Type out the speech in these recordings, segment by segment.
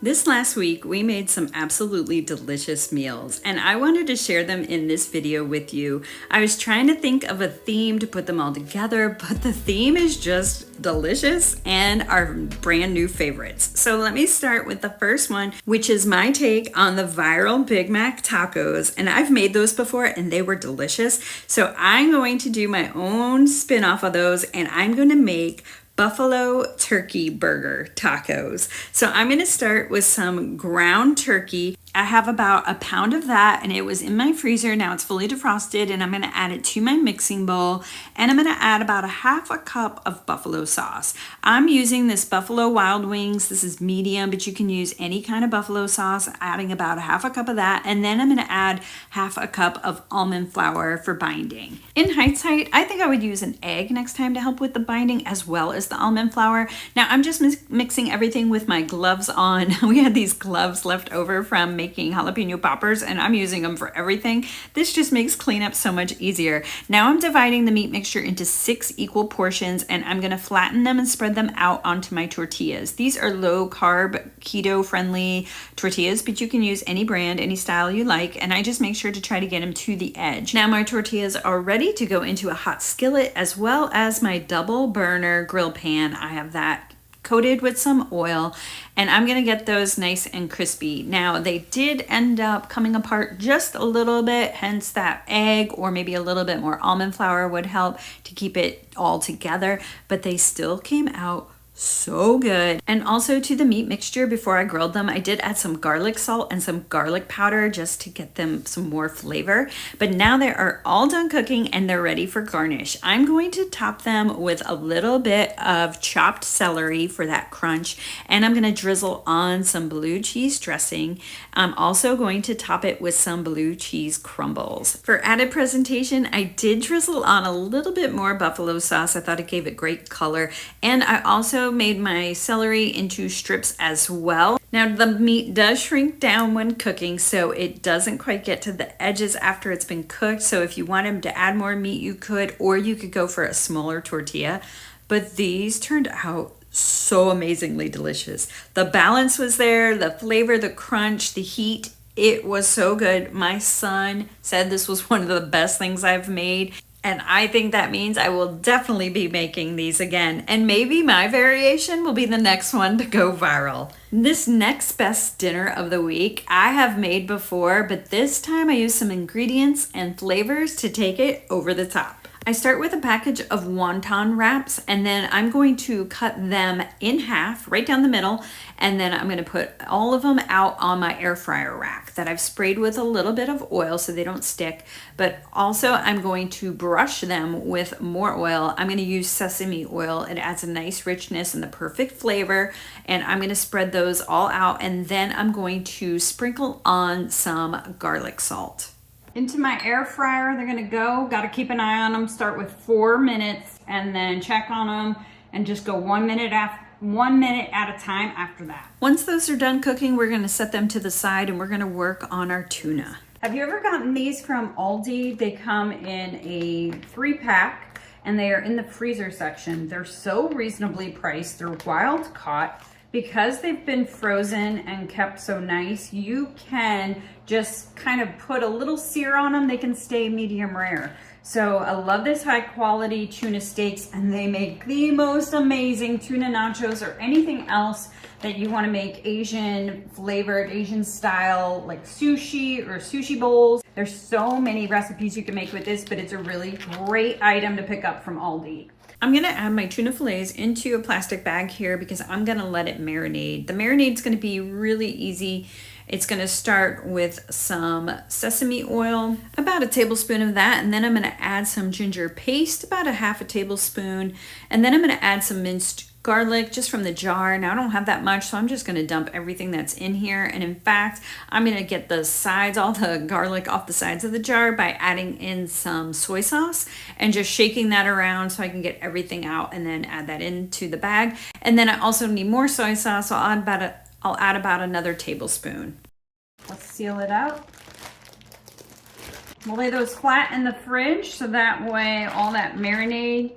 This last week, we made some absolutely delicious meals, and I wanted to share them in this video with you. I was trying to think of a theme to put them all together, but the theme is just delicious and our brand new favorites. So let me start with the first one, which is my take on the viral Big Mac tacos. And I've made those before and they were delicious. So I'm going to do my own spin-off of those, and I'm going to make buffalo turkey burger tacos. So I'm going to start with some ground turkey. I have about a pound of that and it was in my freezer. Now it's fully defrosted and I'm going to add it to my mixing bowl, and I'm going to add about a half a cup of buffalo sauce. I'm using this Buffalo Wild Wings. This is medium, but you can use any kind of buffalo sauce, adding about a half a cup of that. And then I'm going to add half a cup of almond flour for binding. In hindsight, I think I would use an egg next time to help with the binding as well as the almond flour. Now I'm just mixing everything with my gloves on. We had these gloves left over from making jalapeno poppers and I'm using them for everything. This just makes cleanup so much easier. Now I'm dividing the meat mixture into 6 equal portions, and I'm going to flatten them and spread them out onto my tortillas. These are low carb, keto friendly tortillas, but you can use any brand, any style you like, and I just make sure to try to get them to the edge. Now my tortillas are ready to go into a hot skillet, as well as my double burner grill pan. I have that coated with some oil, and I'm gonna get those nice and crispy. Now they did end up coming apart just a little bit, hence that egg or maybe a little bit more almond flour would help to keep it all together, but they still came out so good. And also to the meat mixture, before I grilled them, I did add some garlic salt and some garlic powder just to get them some more flavor. But now they are all done cooking and they're ready for garnish. I'm going to top them with a little bit of chopped celery for that crunch, and I'm going to drizzle on some blue cheese dressing. I'm also going to top it with some blue cheese crumbles. For added presentation, I did drizzle on a little bit more buffalo sauce. I thought it gave it great color, and I also made my celery into strips as well. Now the meat does shrink down when cooking, so it doesn't quite get to the edges after it's been cooked. So if you wanted to add more meat, you could, or you could go for a smaller tortilla. But these turned out so amazingly delicious. The balance was there, the flavor, the crunch, the heat. It was so good. My son said this was one of the best things I've made. And I think that means I will definitely be making these again. And maybe my variation will be the next one to go viral. This next best dinner of the week I have made before, but this time I used some ingredients and flavors to take it over the top. I start with a package of wonton wraps, and then I'm going to cut them in half right down the middle, and then I'm going to put all of them out on my air fryer rack that I've sprayed with a little bit of oil so they don't stick. But also I'm going to brush them with more oil. I'm going to use sesame oil. It adds a nice richness and the perfect flavor, and I'm going to spread those all out, and then I'm going to sprinkle on some garlic salt. Into my air fryer they're gonna go. Got to keep an eye on them. Start with 4 minutes and then check on them and just go 1 minute at a time after that. Once those are done cooking, we're gonna set them to the side and we're gonna work on our tuna. Have you ever gotten these from Aldi? They come in a 3-pack and they are in the freezer section. They're so reasonably priced. They're wild caught. Because they've been frozen and kept so nice, you can just kind of put a little sear on them. They can stay medium rare. So I love this high quality tuna steaks, and they make the most amazing tuna nachos or anything else that you want to make Asian flavored, Asian style, like sushi or sushi bowls. There's so many recipes you can make with this, but it's a really great item to pick up from Aldi. I'm gonna add my tuna fillets into a plastic bag here because I'm gonna let it marinate. The marinade's gonna be really easy. It's gonna start with some sesame oil, about a tablespoon of that, and then I'm gonna add some ginger paste, about a half a tablespoon, and then I'm gonna add some minced garlic just from the jar. Now I don't have that much, so I'm just gonna dump everything that's in here. And in fact, I'm gonna get the sides, all the garlic off the sides of the jar by adding in some soy sauce and just shaking that around so I can get everything out, and then add that into the bag. And then I also need more soy sauce, so I'll add about another tablespoon. Let's seal it out. We'll lay those flat in the fridge so that way all that marinade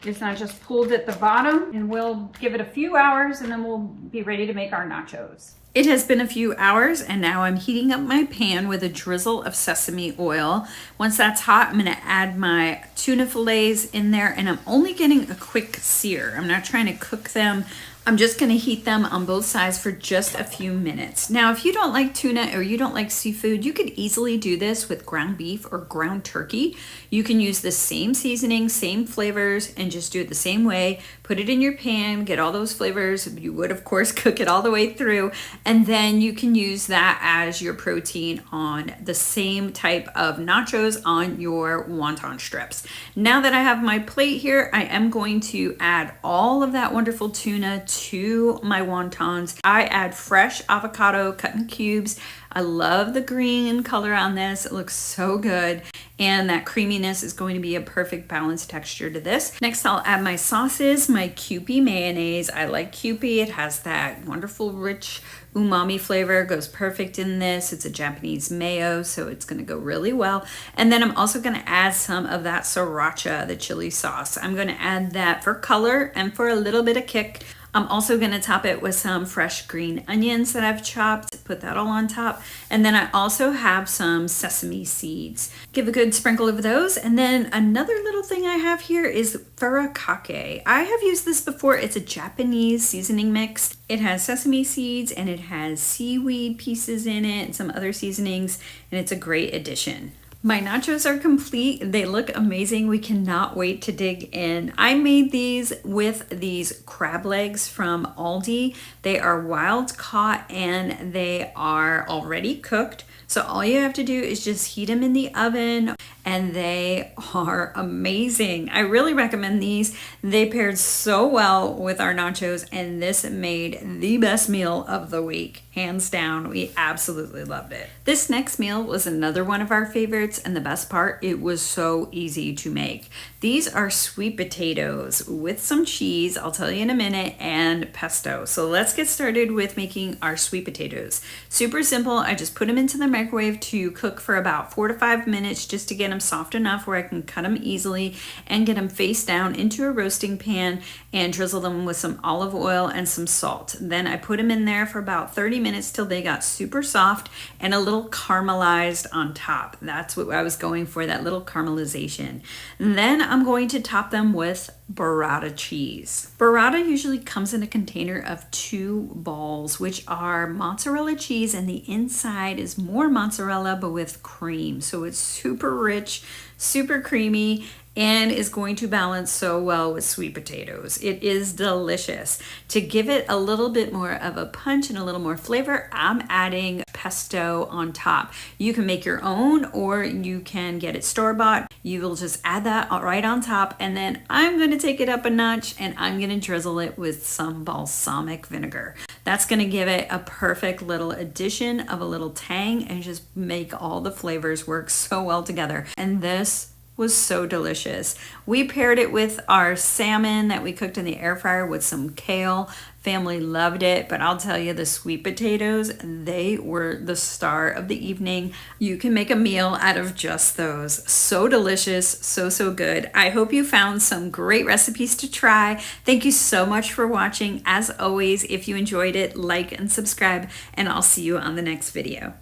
It's not just pulled at the bottom, and we'll give it a few hours and then we'll be ready to make our nachos. It has been a few hours and now I'm heating up my pan with a drizzle of sesame oil. Once that's hot, I'm gonna add my tuna fillets in there, and I'm only getting a quick sear. I'm not trying to cook them. I'm just gonna heat them on both sides for just a few minutes. Now, if you don't like tuna or you don't like seafood, you could easily do this with ground beef or ground turkey. You can use the same seasoning, same flavors, and just do it the same way. Put it in your pan, get all those flavors. You would, of course, cook it all the way through, and then you can use that as your protein on the same type of nachos on your wonton strips. Now that I have my plate here, I am going to add all of that wonderful tuna to my wontons. I add fresh avocado cut in cubes. I love the green color on this. It looks so good. And that creaminess is going to be a perfect balanced texture to this. Next, I'll add my sauces, my Kewpie mayonnaise. I like Kewpie. It has that wonderful, rich umami flavor. It goes perfect in this. It's a Japanese mayo, so it's gonna go really well. And then I'm also gonna add some of that sriracha, the chili sauce. I'm gonna add that for color and for a little bit of kick. I'm also gonna top it with some fresh green onions that I've chopped, put that all on top. And then I also have some sesame seeds. Give a good sprinkle of those. And then another little thing I have here is furikake. I have used this before. It's a Japanese seasoning mix. It has sesame seeds and it has seaweed pieces in it and some other seasonings, and it's a great addition. My nachos are complete. They look amazing. We cannot wait to dig in. I made these with these crab legs from Aldi. They are wild caught and they are already cooked. So all you have to do is just heat them in the oven, and they are amazing. I really recommend these. They paired so well with our nachos, and this made the best meal of the week. Hands down, we absolutely loved it. This next meal was another one of our favorites, and the best part, it was so easy to make. These are sweet potatoes with some cheese, I'll tell you in a minute, and pesto. So let's get started with making our sweet potatoes. Super simple. I just put them into the microwave to cook for about 4 to 5 minutes just to get them soft enough where I can cut them easily and get them face down into a roasting pan and drizzle them with some olive oil and some salt. Then I put them in there for about 30 minutes till they got super soft and a little caramelized on top. That's what I was going for, that little caramelization. And then I'm going to top them with burrata cheese. Burrata usually comes in a container of 2 balls, which are mozzarella cheese, and the inside is more mozzarella but with cream. So it's super rich, super creamy, and is going to balance so well with sweet potatoes. It is delicious. To give it a little bit more of a punch and a little more flavor, I'm adding pesto on top. You can make your own or you can get it store-bought. You will just add that right on top, and then I'm gonna take it up a notch and I'm gonna drizzle it with some balsamic vinegar. That's gonna give it a perfect little addition of a little tang and just make all the flavors work so well together. And this was so delicious. We paired it with our salmon that we cooked in the air fryer with some kale. Family loved it, but I'll tell you, the sweet potatoes, they were the star of the evening. You can make a meal out of just those. So delicious, so good. I hope you found some great recipes to try. Thank you so much for watching. As always, if you enjoyed it, like and subscribe, and I'll see you on the next video.